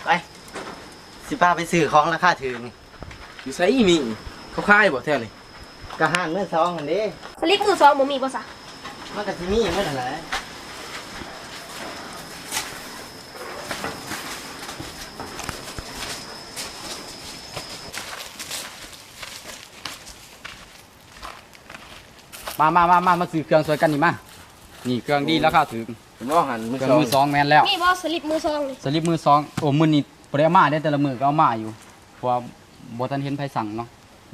ไปสิพาไปซื้อของราคาถูกนี่ อยู่ไสอีนี่เขาขายบ่แท้นี่ ก็ห้างมื้อซองกันเด้ สลิปมือสองบ่มีบ่ซะ มันก็สิมีมื้อนั่นแหละ มาซื้อเครื่องสวยกันนี่มานี่เครื่องดีราคาถูก ผมว่าหันมือ เครื่อ สอง งมือสองแม่นแล้ว มีบ่สลิปมือสองนี่ สลิปมือสองโอ้มื้อนี้บ่ได้เอามาได้แต่ละมื้อก็เอามาอยู่เพราะว่าบ่ทันเห็นไผสั่งเนาะ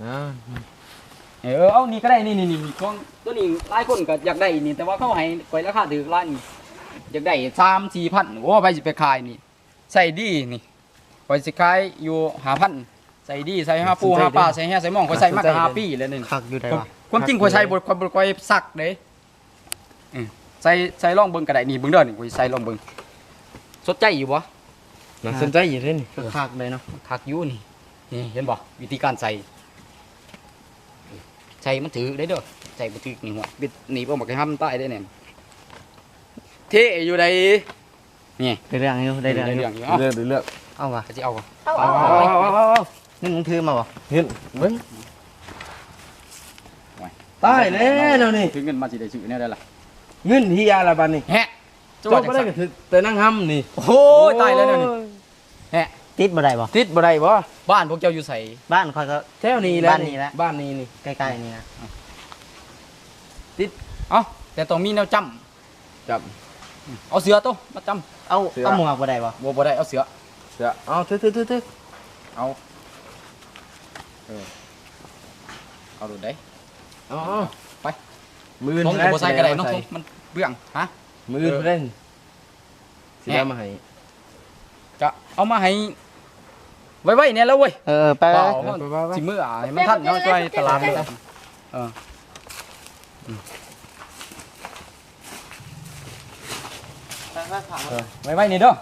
อ่า เอานี่ก็ได้นี่ของตัวนี้หลายคนก็อยากได้นี่แต่ว่าเขาให้ข่อยราคาถูกร้านนี่อยากได้3-4,000โอ้ไปสิไปขายนี่ใส่ดีนี่ข่อยสิขายอยู่5,000ใส่ดีใส่หาปูหาปลาใส่แห่ใส่หม่องข่อยใส่มาก็5 ปีแล้วนี่ คักอยู่ได้วะ ความจริงข่อยใส่บ่ค่อยซักเด้ใส่ลองเบิ่งก็ได้นี่เบิ่งเด้อนี่ข่อยใส่ลองเบิ่งสนใจอยู่บ่ น่าสนใจอยู่เด้นี่ คักเลยเนาะ คักอยู่นี่เห็นบ่วิธีการใส่มันถือได้เด้อใส่บ่ถือนี่หัวบิดหนีบ่มักให้ห้ำใต้ได้แน่เท่อยู่ได้นี่ ได้เรื่องอยู่ได้เรื่องอยู่ อยู่เอา เลือก เอาวะ สิเอาบ่ เอา นี่มึงถือมาบ่ เห็นเบิ่งตายแล้วนี่ ถึงเงินมาสิได้ซื้อแน่ได้ล่ะ เงินเฮียละบัดนี้ แฮะ จบบ่ได้ก็ถึกแต่นั่งห้ำนี่ โอ้ยตายแล้วนี่แฮะ ติดบ่ได้บ่ ติดบ่ได้บ่ บ้านพวกเจ้าอยู่ไส บ้านคอยก็ แถวนี้แหละ บ้านนี้แหละ บ้านนี้นี่ ใกล้ๆนี่นะ เอ้าแต่ต้องมีแนวจำ จับ เอาเสือโตมาจำ เอา เสือ เอาหมวกบ่ได้บ่ บ่ได้เอาเสือ จะเอาทึก เอาเอาดูได้ เอาไปมือ ทงกับบ่ใส่ก็ได้เนาะทงมันเบื้องฮะ มือเล่นสิได้มาให้ จะเอามาให้ไว้เนี่ยแล้วเว้ย ไป เปล่า ไป สิมื้อให้มันทันเนาะจ้อยตลาดนี่เออไว้นี่เด้อ